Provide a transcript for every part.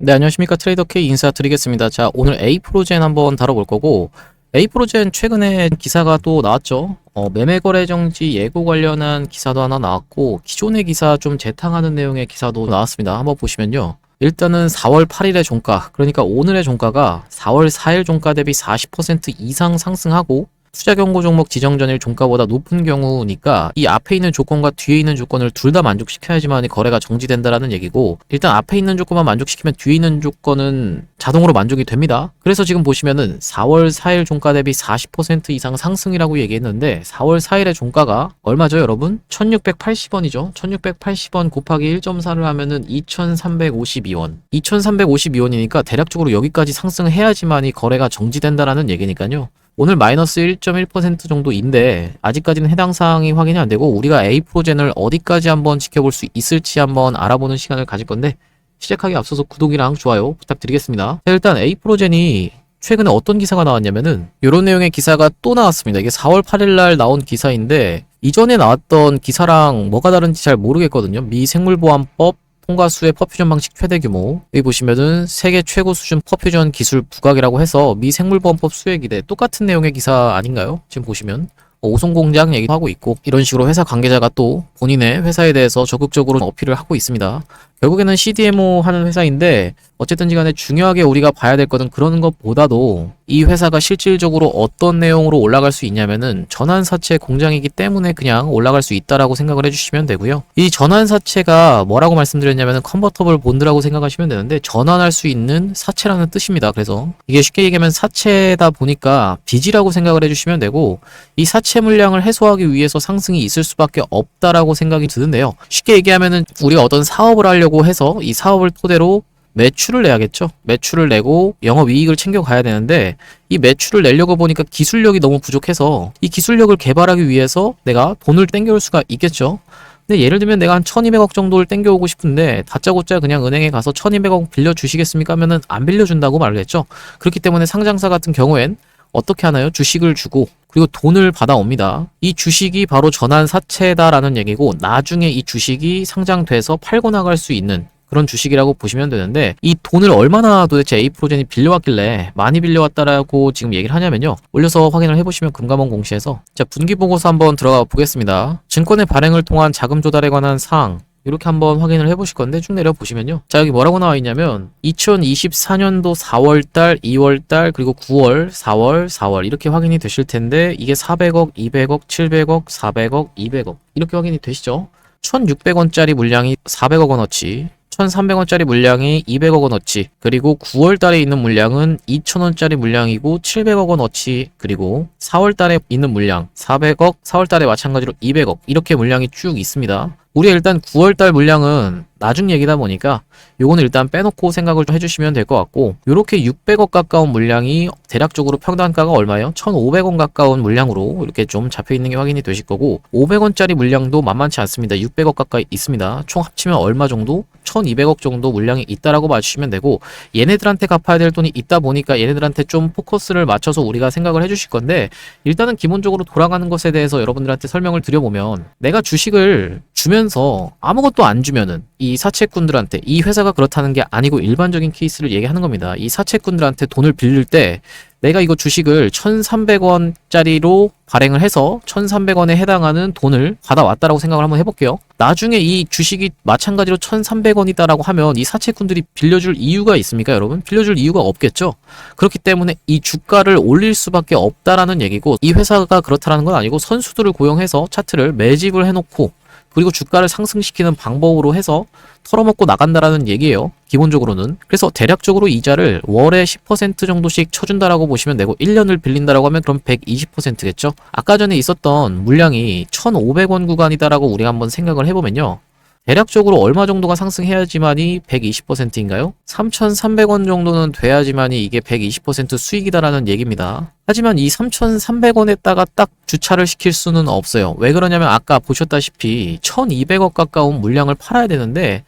네, 안녕하십니까. 트레이더 K 인사드리겠습니다. 자, 오늘 A프로젠 한번 다뤄볼 거고, A프로젠 최근에 기사가 또 나왔죠. 매매 거래 정지 예고 관련한 기사도 하나 나왔고, 기존의 기사 좀 재탕하는 내용의 기사도 나왔습니다. 한번 보시면요. 일단은 4월 8일의 종가, 그러니까 오늘의 종가가 4월 4일 종가 대비 40% 이상 상승하고, 투자 경고 종목 지정 전일 종가보다 높은 경우니까 이 앞에 있는 조건과 뒤에 있는 조건을 둘 다 만족시켜야지만 이 거래가 정지된다라는 얘기고, 일단 앞에 있는 조건만 만족시키면 뒤에 있는 조건은 자동으로 만족이 됩니다. 그래서 지금 보시면은 4월 4일 종가 대비 40% 이상 상승이라고 얘기했는데 4월 4일의 종가가 얼마죠, 여러분? 1680원이죠. 1680원 곱하기 1.4를 하면은 2352원. 2352원이니까 대략적으로 여기까지 상승해야지만 이 거래가 정지된다라는 얘기니까요. 오늘 마이너스 1.1% 정도인데 아직까지는 해당 사항이 확인이 안 되고, 우리가 A프로젠을 어디까지 한번 지켜볼 수 있을지 한번 알아보는 시간을 가질 건데, 시작하기 앞서서 구독이랑 좋아요 부탁드리겠습니다. 일단 A프로젠이 최근에 어떤 기사가 나왔냐면은 이런 내용의 기사가 또 나왔습니다. 이게 4월 8일 날 나온 기사인데 이전에 나왔던 기사랑 뭐가 다른지 잘 모르겠거든요. 미 생물보안법 통과수의 퍼퓨전 방식 최대 규모, 여기 보시면은 세계 최고 수준 퍼퓨전 기술 부각이라고 해서 미 생물보안법 수혜 기대, 똑같은 내용의 기사 아닌가요? 지금 보시면 오송 공장 얘기도 하고 있고, 이런 식으로 회사 관계자가 또 본인의 회사에 대해서 적극적으로 어필을 하고 있습니다. 결국에는 CDMO 하는 회사인데 어쨌든지 간에 중요하게 우리가 봐야 될 것은 그런 것보다도 이 회사가 실질적으로 어떤 내용으로 올라갈 수 있냐면은 전환사채 공장이기 때문에 그냥 올라갈 수 있다라고 생각을 해주시면 되고요. 이 전환사채가 뭐라고 말씀드렸냐면은 컨버터블 본드라고 생각하시면 되는데, 전환할 수 있는 사채라는 뜻입니다. 그래서 이게 쉽게 얘기하면 사채다 보니까 빚이라고 생각을 해주시면 되고, 이 사채 물량을 해소하기 위해서 상승이 있을 수밖에 없다라고 생각이 드는데요. 쉽게 얘기하면은 우리가 어떤 사업을 하려고 해서 이 사업을 토대로 매출을 내야겠죠. 매출을 내고 영업이익을 챙겨가야 되는데, 이 매출을 내려고 보니까 기술력이 너무 부족해서 이 기술력을 개발하기 위해서 내가 돈을 땡겨올 수가 있겠죠. 근데 예를 들면 내가 한 1200억 정도를 땡겨오고 싶은데 다짜고짜 그냥 은행에 가서 1200억 빌려주시겠습니까 하면은 안 빌려준다고 말했죠. 그렇기 때문에 상장사 같은 경우엔 어떻게 하나요? 주식을 주고 그리고 돈을 받아옵니다. 이 주식이 바로 전환사채다라는 얘기고, 나중에 이 주식이 상장돼서 팔고 나갈 수 있는 그런 주식이라고 보시면 되는데, 이 돈을 얼마나 도대체 A프로젠이 빌려왔길래 많이 빌려왔다라고 지금 얘기를 하냐면요. 올려서 확인을 해보시면 금감원 공시에서, 자, 분기보고서 한번 들어가 보겠습니다. 증권의 발행을 통한 자금 조달에 관한 사항, 이렇게 한번 확인을 해보실 건데 쭉 내려보시면요. 자, 여기 뭐라고 나와 있냐면 2024년도 4월달, 2월달, 그리고 9월, 4월 이렇게 확인이 되실 텐데, 이게 400억, 200억, 700억, 400억, 200억 이렇게 확인이 되시죠. 1600원짜리 물량이 400억 원어치, 1300원짜리 물량이 200억 원어치, 그리고 9월달에 있는 물량은 2000원짜리 물량이고 700억 원어치, 그리고 4월달에 있는 물량 400억, 4월달에 마찬가지로 200억 이렇게 물량이 쭉 있습니다. 우리가 일단 9월달 물량은 나중 얘기다 보니까 요거는 일단 빼놓고 생각을 좀 해주시면 될 것 같고, 요렇게 600억 가까운 물량이 대략적으로 평단가가 얼마예요? 1500원 가까운 물량으로 이렇게 좀 잡혀있는 게 확인이 되실 거고, 500원짜리 물량도 만만치 않습니다. 600억 가까이 있습니다. 총 합치면 얼마 정도? 1200억 정도 물량이 있다라고 봐주시면 되고, 얘네들한테 갚아야 될 돈이 있다 보니까 얘네들한테 좀 포커스를 맞춰서 우리가 생각을 해주실 건데, 일단은 기본적으로 돌아가는 것에 대해서 여러분들한테 설명을 드려보면, 내가 주식을 주면서 아무것도 안 주면은 이 사채꾼들한테, 이 회사가 그렇다는 게 아니고 일반적인 케이스를 얘기하는 겁니다. 이 사채꾼들한테 돈을 빌릴 때 내가 이거 주식을 1300원짜리로 발행을 해서 1300원에 해당하는 돈을 받아왔다라고 생각을 한번 해볼게요. 나중에 이 주식이 마찬가지로 1300원이다라고 하면 이 사채꾼들이 빌려줄 이유가 있습니까, 여러분? 빌려줄 이유가 없겠죠. 그렇기 때문에 이 주가를 올릴 수밖에 없다라는 얘기고, 이 회사가 그렇다라는 건 아니고 선수들을 고용해서 차트를 매집을 해놓고 그리고 주가를 상승시키는 방법으로 해서 털어먹고 나간다라는 얘기예요. 기본적으로는. 그래서 대략적으로 이자를 월에 10% 정도씩 쳐준다라고 보시면 되고, 1년을 빌린다라고 하면 그럼 120%겠죠. 아까 전에 있었던 물량이 1500원 구간이다라고 우리가 한번 생각을 해보면요. 대략적으로 얼마 정도가 상승해야지만이 120%인가요? 3,300원 정도는 돼야지만이 이게 120% 수익이다라는 얘기입니다. 하지만 이 3,300원에다가 딱 주차를 시킬 수는 없어요. 왜 그러냐면 아까 보셨다시피 1,200억 가까운 물량을 팔아야 되는데,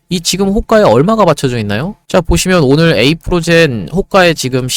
이 지금 호가에 얼마가 받쳐져 있나요? 자, 보시면 오늘 A프로젠 호가에 지금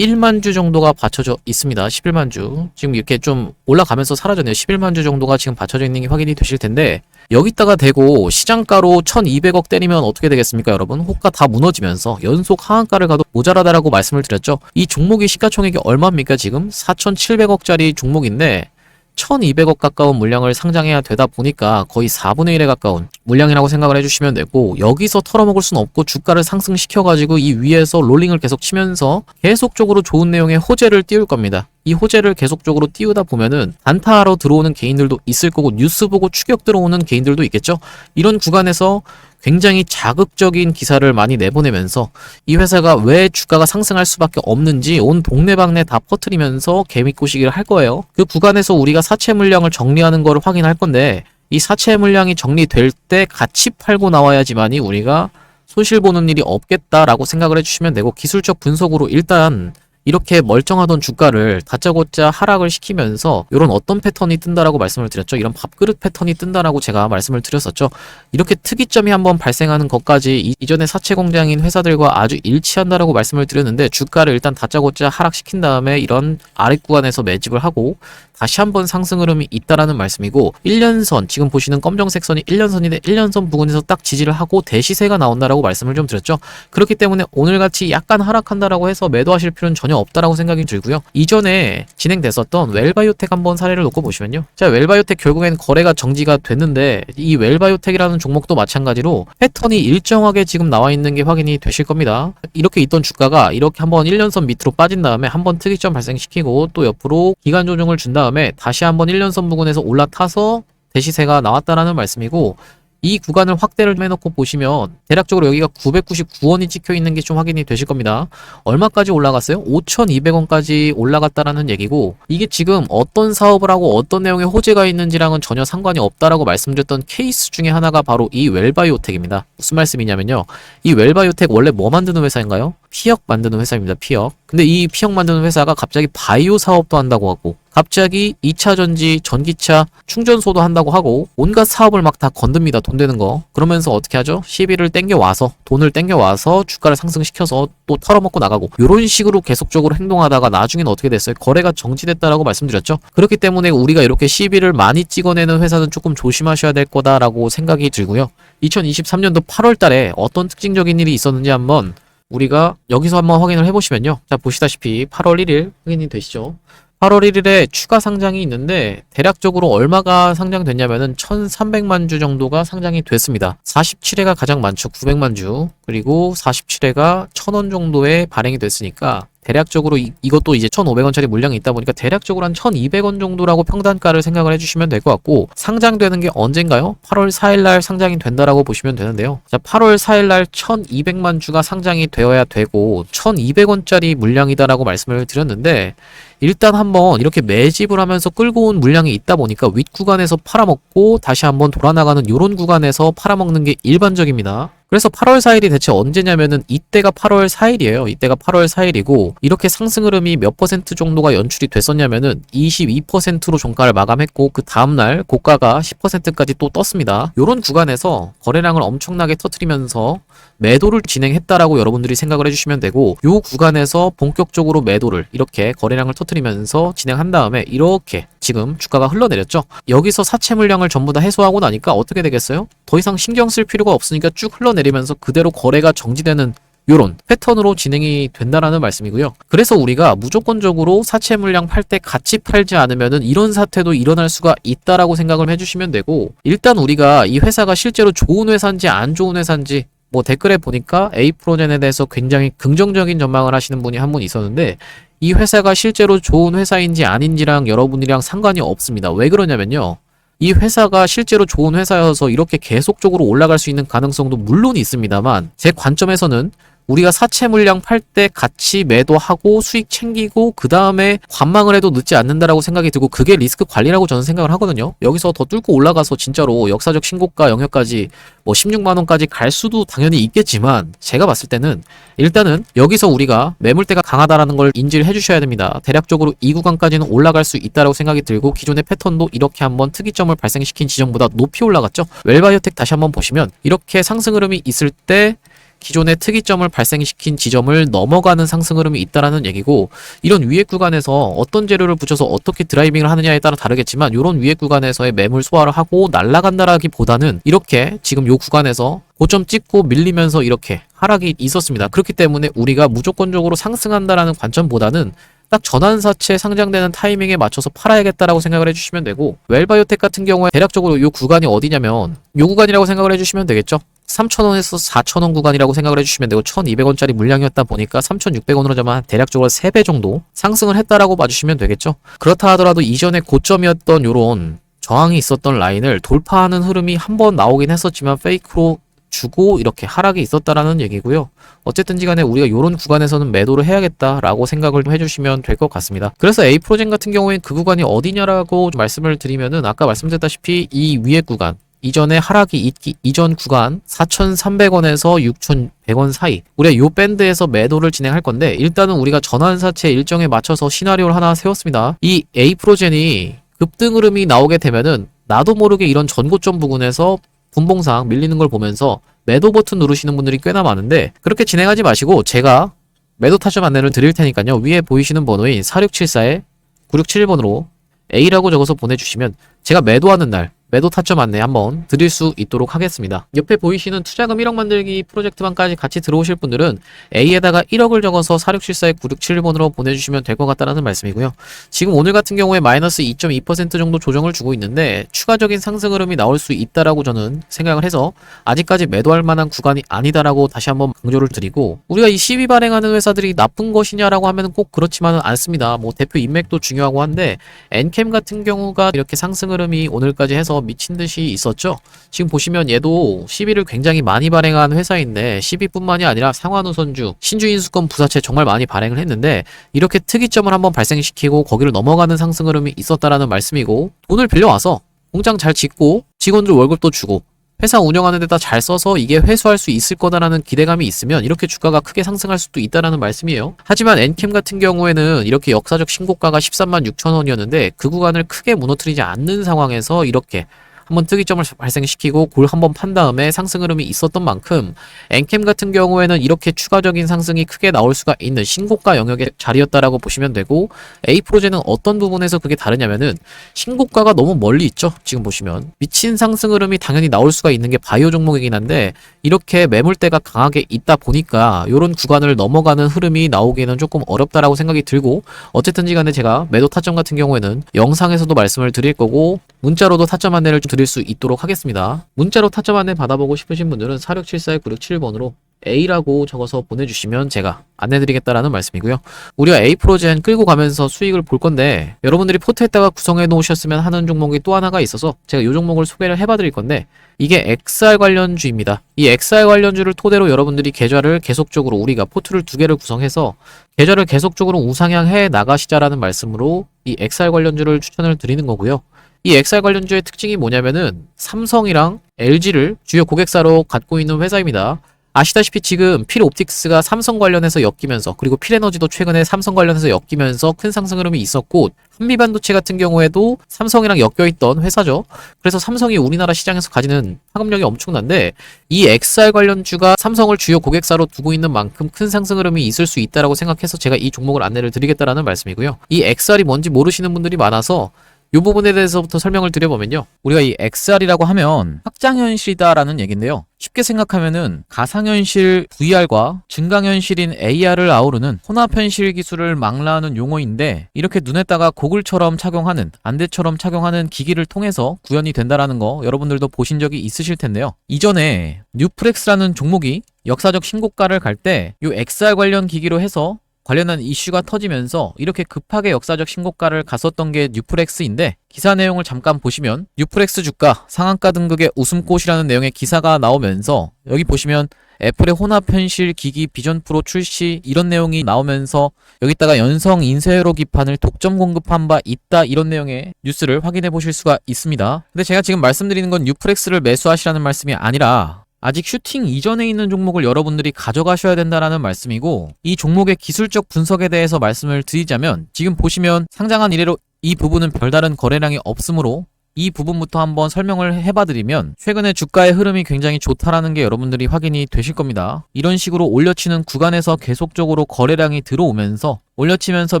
11만 주 정도가 받쳐져 있습니다. 11만 주. 지금 이렇게 좀 올라가면서 사라졌네요. 11만 주 정도가 지금 받쳐져 있는 게 확인이 되실 텐데, 여기다가 대고 시장가로 1200억 때리면 어떻게 되겠습니까, 여러분? 호가 다 무너지면서 연속 하한가를 가도 모자라다라고 말씀을 드렸죠. 이 종목이 시가총액이 얼마입니까, 지금? 4700억짜리 종목인데 1200억 가까운 물량을 상장해야 되다 보니까 거의 4분의 1에 가까운 물량이라고 생각을 해주시면 되고, 여기서 털어먹을 수는 없고 주가를 상승시켜가지고 이 위에서 롤링을 계속 치면서 계속적으로 좋은 내용의 호재를 띄울 겁니다. 이 호재를 계속적으로 띄우다 보면은 단타하러 들어오는 개인들도 있을 거고 뉴스 보고 추격 들어오는 개인들도 있겠죠. 이런 구간에서 굉장히 자극적인 기사를 많이 내보내면서 이 회사가 왜 주가가 상승할 수밖에 없는지 온 동네방네 다 퍼뜨리면서 개미꼬시기를 할 거예요. 그 구간에서 우리가 사채 물량을 정리하는 거를 확인할 건데, 이 사채 물량이 정리될 때 같이 팔고 나와야지만이 우리가 손실 보는 일이 없겠다라고 생각을 해주시면 되고, 기술적 분석으로 일단 이렇게 멀쩡하던 주가를 다짜고짜 하락을 시키면서 이런 어떤 패턴이 뜬다라고 말씀을 드렸죠. 이런 밥그릇 패턴이 뜬다라고 제가 말씀을 드렸었죠. 이렇게 특이점이 한번 발생하는 것까지 이전에 사채 공장인 회사들과 아주 일치한다라고 말씀을 드렸는데, 주가를 일단 다짜고짜 하락시킨 다음에 이런 아랫 구간에서 매집을 하고 다시 한번 상승 흐름이 있다라는 말씀이고, 1년선, 지금 보시는 검정색 선이 1년선인데 1년선 부근에서 딱 지지를 하고 대시세가 나온다라고 말씀을 좀 드렸죠. 그렇기 때문에 오늘같이 약간 하락한다라고 해서 매도하실 필요는 전혀 없다라고 생각이 들고요. 이전에 진행됐었던 웰바이오텍 한번 사례를 놓고 보시면요. 자, 웰바이오텍 결국엔 거래가 정지가 됐는데, 이 웰바이오텍이라는 종목도 마찬가지로 패턴이 일정하게 지금 나와 있는 게 확인이 되실 겁니다. 이렇게 있던 주가가 이렇게 한번 1년선 밑으로 빠진 다음에 한번 특이점 발생시키고 또 옆으로 기간 조정을 준 다음에 다시 한번 1년선 부근에서 올라타서 대시세가 나왔다라는 말씀이고, 이 구간을 확대를 좀 해놓고 보시면 대략적으로 여기가 999원이 찍혀 있는 게 좀 확인이 되실 겁니다. 얼마까지 올라갔어요? 5,200원까지 올라갔다라는 얘기고, 이게 지금 어떤 사업을 하고 어떤 내용의 호재가 있는지랑은 전혀 상관이 없다라고 말씀드렸던 케이스 중에 하나가 바로 이 웰바이오텍입니다. 무슨 말씀이냐면요, 이 웰바이오텍 원래 뭐 만드는 회사인가요? 피혁 만드는 회사입니다. 피혁. 근데 이 피혁 만드는 회사가 갑자기 바이오 사업도 한다고 하고, 갑자기 2차 전지, 전기차, 충전소도 한다고 하고 온갖 사업을 막 다 건듭니다. 돈 되는 거. 그러면서 어떻게 하죠? 시비를 땡겨와서, 돈을 땡겨와서 주가를 상승시켜서 또 털어먹고 나가고, 이런 식으로 계속적으로 행동하다가 나중에는 어떻게 됐어요? 거래가 정지됐다라고 말씀드렸죠. 그렇기 때문에 우리가 이렇게 시비를 많이 찍어내는 회사는 조금 조심하셔야 될 거다라고 생각이 들고요. 2023년도 8월 달에 어떤 특징적인 일이 있었는지 한번 우리가 여기서 한번 확인을 해보시면요. 자, 보시다시피 8월 1일 확인이 되시죠? 8월 1일에 추가 상장이 있는데 대략적으로 얼마가 상장됐냐면은 1300만 주 정도가 상장이 됐습니다. 47회가 가장 많죠. 900만 주. 그리고 47회가 1000원 정도에 발행이 됐으니까 대략적으로 이것도 이제 1,500원짜리 물량이 있다 보니까 대략적으로 한 1,200원 정도라고 평단가를 생각을 해주시면 될 것 같고, 상장되는 게 언젠가요? 8월 4일날 상장이 된다라고 보시면 되는데요. 자, 8월 4일날 1,200만 주가 상장이 되어야 되고 1,200원짜리 물량이다라고 말씀을 드렸는데, 일단 한번 이렇게 매집을 하면서 끌고 온 물량이 있다 보니까 윗구간에서 팔아먹고 다시 한번 돌아나가는 이런 구간에서 팔아먹는 게 일반적입니다. 그래서 8월 4일이 대체 언제냐면은 이때가 8월 4일이에요. 이때가 8월 4일이고, 이렇게 상승 흐름이 몇 퍼센트 정도가 연출이 됐었냐면은 22%로 종가를 마감했고, 그 다음날 고가가 10%까지 또 떴습니다. 요런 구간에서 거래량을 엄청나게 터뜨리면서 매도를 진행했다라고 여러분들이 생각을 해주시면 되고, 요 구간에서 본격적으로 매도를 이렇게 거래량을 터뜨리면서 진행한 다음에 이렇게 지금 주가가 흘러내렸죠. 여기서 사채 물량을 전부 다 해소하고 나니까 어떻게 되겠어요? 더 이상 신경 쓸 필요가 없으니까 쭉 흘러내리면서 그대로 거래가 정지되는 요런 패턴으로 진행이 된다라는 말씀이고요. 그래서 우리가 무조건적으로 사채 물량 팔 때 같이 팔지 않으면은 이런 사태도 일어날 수가 있다라고 생각을 해주시면 되고, 일단 우리가 이 회사가 실제로 좋은 회사인지 안 좋은 회사인지 뭐 댓글에 보니까 A프로젠에 대해서 굉장히 긍정적인 전망을 하시는 분이 한 분 있었는데, 이 회사가 실제로 좋은 회사인지 아닌지랑 여러분이랑 상관이 없습니다. 왜 그러냐면요, 이 회사가 실제로 좋은 회사여서 이렇게 계속적으로 올라갈 수 있는 가능성도 물론 있습니다만, 제 관점에서는 우리가 사채 물량 팔 때 같이 매도하고 수익 챙기고 그 다음에 관망을 해도 늦지 않는다라고 생각이 들고, 그게 리스크 관리라고 저는 생각을 하거든요. 여기서 더 뚫고 올라가서 진짜로 역사적 신고가 영역까지 뭐 16만원까지 갈 수도 당연히 있겠지만, 제가 봤을 때는 일단은 여기서 우리가 매물대가 강하다라는 걸 인지를 해주셔야 됩니다. 대략적으로 이 구간까지는 올라갈 수 있다라고 생각이 들고, 기존의 패턴도 이렇게 한번 특이점을 발생시킨 지점보다 높이 올라갔죠. 웰바이오텍 다시 한번 보시면 이렇게 상승 흐름이 있을 때 기존의 특이점을 발생시킨 지점을 넘어가는 상승 흐름이 있다라는 얘기고, 이런 위액 구간에서 어떤 재료를 붙여서 어떻게 드라이빙을 하느냐에 따라 다르겠지만 이런 위액 구간에서의 매물 소화를 하고 날아간다라기보다는 이렇게 지금 요 구간에서 고점 찍고 밀리면서 이렇게 하락이 있었습니다. 그렇기 때문에 우리가 무조건적으로 상승한다라는 관점보다는 딱 전환사채 상장되는 타이밍에 맞춰서 팔아야겠다라고 생각을 해주시면 되고, 웰바이오텍 같은 경우에 대략적으로 이 구간이 어디냐면 이 구간이라고 생각을 해주시면 되겠죠. 3,000원에서 4,000원 구간이라고 생각을 해주시면 되고, 1,200원짜리 물량이었다 보니까 3,600원으로 잡아 대략적으로 3배 정도 상승을 했다라고 봐주시면 되겠죠. 그렇다 하더라도 이전에 고점이었던 요런 저항이 있었던 라인을 돌파하는 흐름이 한번 나오긴 했었지만 페이크로 주고 이렇게 하락이 있었다라는 얘기고요. 어쨌든지 간에 우리가 이런 구간에서는 매도를 해야겠다라고 생각을 좀 해주시면 될 것 같습니다. 그래서 A프로젠 같은 경우엔 그 구간이 어디냐라고 말씀을 드리면은 아까 말씀드렸다시피 이 위에 구간, 이전에 하락이 있기 이전 구간 4,300원에서 6,100원 사이, 우리가 요 밴드에서 매도를 진행할 건데, 일단은 우리가 전환사채 일정에 맞춰서 시나리오를 하나 세웠습니다. 이 A프로젠이 급등 흐름이 나오게 되면은 나도 모르게 이런 전고점 부근에서 분봉상 밀리는 걸 보면서 매도 버튼 누르시는 분들이 꽤나 많은데, 그렇게 진행하지 마시고 제가 매도 타점 안내를 드릴 테니까요. 위에 보이시는 번호인 4674에 9671번으로 A라고 적어서 보내주시면 제가 매도하는 날 매도 타점 안내 한번 드릴 수 있도록 하겠습니다. 옆에 보이시는 투자금 1억 만들기 프로젝트만까지 같이 들어오실 분들은 A에다가 1억을 적어서 4674에 9671번으로 보내주시면 될 것 같다는 말씀이고요. 지금 오늘 같은 경우에 마이너스 2.2% 정도 조정을 주고 있는데 추가적인 상승 흐름이 나올 수 있다라고 저는 생각을 해서 아직까지 매도할 만한 구간이 아니다라고 다시 한번 강조를 드리고, 우리가 이 시비 발행하는 회사들이 나쁜 것이냐라고 하면 꼭 그렇지만은 않습니다. 뭐 대표 인맥도 중요하고 한데 엔캠 같은 경우가 이렇게 상승 흐름이 오늘까지 해서 미친 듯이 있었죠. 지금 보시면 얘도 시비를 굉장히 많이 발행한 회사인데, 시비뿐만이 아니라 상환우선주, 신주인수권 부사채 정말 많이 발행을 했는데 이렇게 특이점을 한번 발생시키고 거기를 넘어가는 상승 흐름이 있었다라는 말씀이고, 돈을 빌려와서 공장 잘 짓고 직원들 월급도 주고 회사 운영하는 데다 잘 써서 이게 회수할 수 있을 거다라는 기대감이 있으면 이렇게 주가가 크게 상승할 수도 있다라는 말씀이에요. 하지만 엔캠 같은 경우에는 이렇게 역사적 신고가가 13만 6천 원이었는데 그 구간을 크게 무너뜨리지 않는 상황에서 이렇게 한번 특이점을 발생시키고 골 한번 판 다음에 상승 흐름이 있었던 만큼 엔캠 같은 경우에는 이렇게 추가적인 상승이 크게 나올 수가 있는 신고가 영역의 자리였다라고 보시면 되고, A프로제는 어떤 부분에서 그게 다르냐면은 신고가가 너무 멀리 있죠. 지금 보시면 미친 상승 흐름이 당연히 나올 수가 있는 게 바이오 종목이긴 한데 이렇게 매물대가 강하게 있다 보니까 이런 구간을 넘어가는 흐름이 나오기에는 조금 어렵다라고 생각이 들고, 어쨌든지 간에 제가 매도 타점 같은 경우에는 영상에서도 말씀을 드릴 거고 문자로도 타점 안내를 좀 드릴 수 있도록 하겠습니다. 문자로 타점 안내 받아보고 싶으신 분들은 4674에 9671번으로 A라고 적어서 보내주시면 제가 안내드리겠다라는 말씀이고요. 우리가 A프로젠 끌고 가면서 수익을 볼 건데, 여러분들이 포트에다가 구성해 놓으셨으면 하는 종목이 또 하나가 있어서 제가 이 종목을 소개를 해봐 드릴 건데, 이게 XR 관련주입니다. 이 XR 관련주를 토대로 여러분들이 계좌를 계속적으로 우리가 포트를 2개를 구성해서 계좌를 계속적으로 우상향해 나가시자라는 말씀으로 이 XR 관련주를 추천을 드리는 거고요. 이 XR 관련주의 특징이 뭐냐면은 삼성이랑 LG를 주요 고객사로 갖고 있는 회사입니다. 아시다시피 지금 필옵틱스가 삼성 관련해서 엮이면서, 그리고 필에너지도 최근에 삼성 관련해서 엮이면서 큰 상승 흐름이 있었고, 한미반도체 같은 경우에도 삼성이랑 엮여있던 회사죠. 그래서 삼성이 우리나라 시장에서 가지는 파급력이 엄청난데, 이 XR 관련주가 삼성을 주요 고객사로 두고 있는 만큼 큰 상승 흐름이 있을 수 있다라고 생각해서 제가 이 종목을 안내를 드리겠다라는 말씀이고요. 이 XR이 뭔지 모르시는 분들이 많아서 이 부분에 대해서부터 설명을 드려보면요, 우리가 이 XR이라고 하면 확장현실이다라는 얘기인데요, 쉽게 생각하면은 가상현실 VR과 증강현실인 AR을 아우르는 혼합현실 기술을 망라하는 용어인데, 이렇게 눈에다가 고글처럼 착용하는, 안대처럼 착용하는 기기를 통해서 구현이 된다라는 거 여러분들도 보신 적이 있으실 텐데요. 이전에 뉴프렉스라는 종목이 역사적 신고가를 갈 때 이 XR 관련 기기로 해서 관련한 이슈가 터지면서 이렇게 급하게 역사적 신고가를 갔었던 게 뉴프렉스인데, 기사 내용을 잠깐 보시면 뉴프렉스 주가 상한가 등극의 웃음꽃이라는 내용의 기사가 나오면서 여기 보시면 애플의 혼합현실 기기 비전 프로 출시 이런 내용이 나오면서 여기다가 연성 인쇄회로 기판을 독점 공급한 바 있다 이런 내용의 뉴스를 확인해 보실 수가 있습니다. 근데 제가 지금 말씀드리는 건 뉴프렉스를 매수하시라는 말씀이 아니라 아직 슈팅 이전에 있는 종목을 여러분들이 가져가셔야 된다라는 말씀이고, 이 종목의 기술적 분석에 대해서 말씀을 드리자면 지금 보시면 상장한 이래로 이 부분은 별다른 거래량이 없으므로 이 부분부터 한번 설명을 해봐드리면 최근에 주가의 흐름이 굉장히 좋다라는 게 여러분들이 확인이 되실 겁니다. 이런 식으로 올려치는 구간에서 계속적으로 거래량이 들어오면서 올려치면서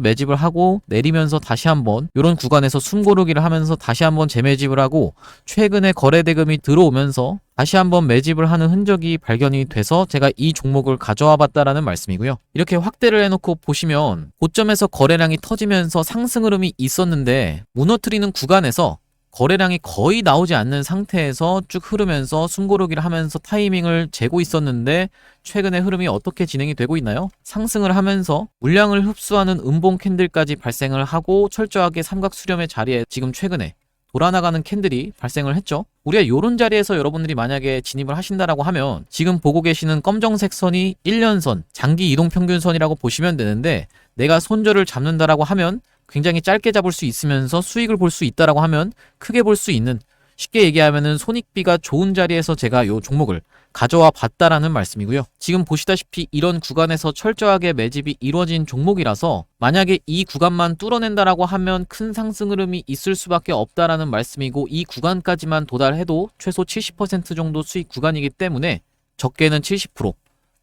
매집을 하고 내리면서 다시 한번 이런 구간에서 숨고르기를 하면서 다시 한번 재매집을 하고 최근에 거래 대금이 들어오면서 다시 한번 매집을 하는 흔적이 발견이 돼서 제가 이 종목을 가져와 봤다라는 말씀이고요. 이렇게 확대를 해놓고 보시면 고점에서 거래량이 터지면서 상승 흐름이 있었는데 무너뜨리는 구간에서 거래량이 거의 나오지 않는 상태에서 쭉 흐르면서 숨고르기를 하면서 타이밍을 재고 있었는데 최근에 흐름이 어떻게 진행이 되고 있나요? 상승을 하면서 물량을 흡수하는 음봉 캔들까지 발생을 하고 철저하게 삼각 수렴의 자리에 지금 최근에 돌아나가는 캔들이 발생을 했죠. 우리가 요런 자리에서 여러분들이 만약에 진입을 하신다라고 하면 지금 보고 계시는 검정색 선이 1년선, 장기 이동평균선이라고 보시면 되는데 내가 손절을 잡는다라고 하면 굉장히 짧게 잡을 수 있으면서 수익을 볼 수 있다라고 하면 크게 볼 수 있는, 쉽게 얘기하면은 손익비가 좋은 자리에서 제가 요 종목을 가져와 봤다라는 말씀이고요. 지금 보시다시피 이런 구간에서 철저하게 매집이 이루어진 종목이라서 만약에 이 구간만 뚫어낸다라고 하면 큰 상승 흐름이 있을 수밖에 없다라는 말씀이고 이 구간까지만 도달해도 최소 70% 정도 수익 구간이기 때문에 적게는 70%,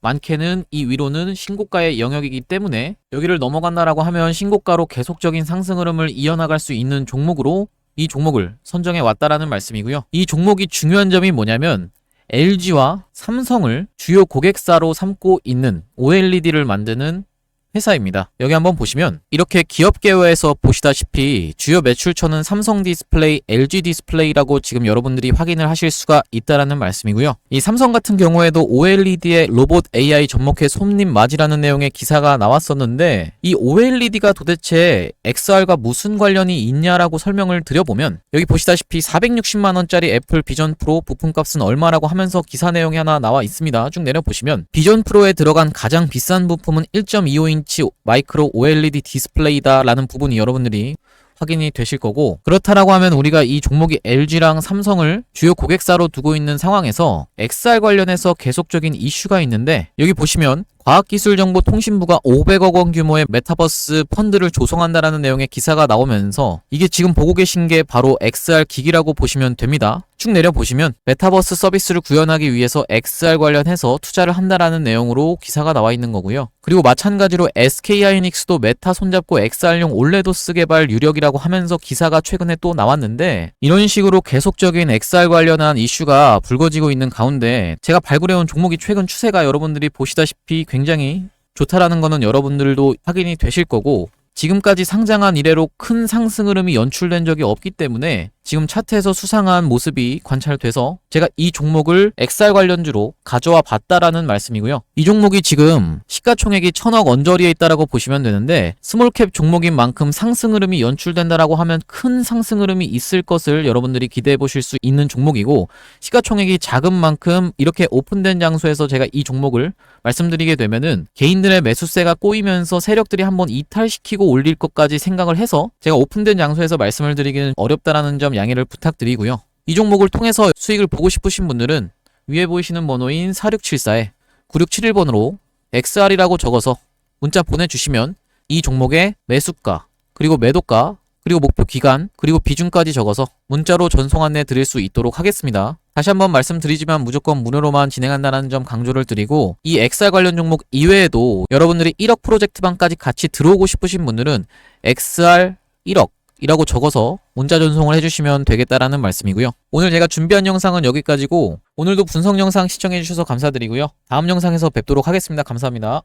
많게는 이 위로는 신고가의 영역이기 때문에 여기를 넘어간다라고 하면 신고가로 계속적인 상승 흐름을 이어나갈 수 있는 종목으로 이 종목을 선정해 왔다라는 말씀이고요. 이 종목이 중요한 점이 뭐냐면 LG와 삼성을 주요 고객사로 삼고 있는 OLED를 만드는 회사입니다. 여기 한번 보시면 이렇게 기업계열에서 보시다시피 주요 매출처는 삼성 디스플레이, LG 디스플레이라고 지금 여러분들이 확인을 하실 수가 있다라는 말씀이고요. 이 삼성 같은 경우에도 OLED의 로봇 AI 접목해 손님 맞이라는 내용의 기사가 나왔었는데 이 OLED가 도대체 XR과 무슨 관련이 있냐라고 설명을 드려보면 여기 보시다시피 460만원짜리 애플 비전 프로 부품값은 얼마라고 하면서 기사 내용이 하나 나와 있습니다. 쭉 내려보시면 비전 프로에 들어간 가장 비싼 부품은 1.25인치 마이크로 OLED 디스플레이다 라는 부분이 여러분들이 확인이 되실 거고, 그렇다라고 하면 우리가 이 종목이 LG랑 삼성을 주요 고객사로 두고 있는 상황에서 XR 관련해서 계속적인 이슈가 있는데 여기 보시면 과학기술정보통신부가 500억 원 규모의 메타버스 펀드를 조성한다라는 내용의 기사가 나오면서 이게 지금 보고 계신 게 바로 XR 기기라고 보시면 됩니다. 쭉 내려보시면 메타버스 서비스를 구현하기 위해서 XR 관련해서 투자를 한다라는 내용으로 기사가 나와 있는 거고요. 그리고 마찬가지로 SK하이닉스도 메타 손잡고 XR용 올레도스 개발 유력이라고 하면서 기사가 최근에 또 나왔는데 이런 식으로 계속적인 XR 관련한 이슈가 불거지고 있는 가운데 제가 발굴해온 종목이 최근 추세가 여러분들이 보시다시피 굉장히 좋다라는 거는 여러분들도 확인이 되실 거고, 지금까지 상장한 이래로 큰 상승 흐름이 연출된 적이 없기 때문에 지금 차트에서 수상한 모습이 관찰돼서 제가 이 종목을 XR 관련주로 가져와 봤다라는 말씀이고요. 이 종목이 지금 시가총액이 1000억 언저리에 있다라고 보시면 되는데 스몰캡 종목인 만큼 상승 흐름이 연출된다라고 하면 큰 상승 흐름이 있을 것을 여러분들이 기대해 보실 수 있는 종목이고, 시가총액이 작은 만큼 이렇게 오픈된 장소에서 제가 이 종목을 말씀드리게 되면은 개인들의 매수세가 꼬이면서 세력들이 한번 이탈시키고 올릴 것까지 생각을 해서 제가 오픈된 장소에서 말씀을 드리기는 어렵다라는 점 양해를 부탁드리고요. 이 종목을 통해서 수익을 보고 싶으신 분들은 위에 보이시는 번호인 4674에 9671번으로 XR이라고 적어서 문자 보내주시면 이 종목의 매수가, 그리고 매도가, 그리고 목표 기간, 그리고 비중까지 적어서 문자로 전송 안내 드릴 수 있도록 하겠습니다. 다시 한번 말씀드리지만 무조건 무료로만 진행한다는 점 강조를 드리고, 이 XR 관련 종목 이외에도 여러분들이 1억 프로젝트방까지 같이 들어오고 싶으신 분들은 XR 1억 이라고 적어서 문자 전송을 해주시면 되겠다라는 말씀이고요. 오늘 제가 준비한 영상은 여기까지고 오늘도 분석 영상 시청해주셔서 감사드리고요. 다음 영상에서 뵙도록 하겠습니다. 감사합니다.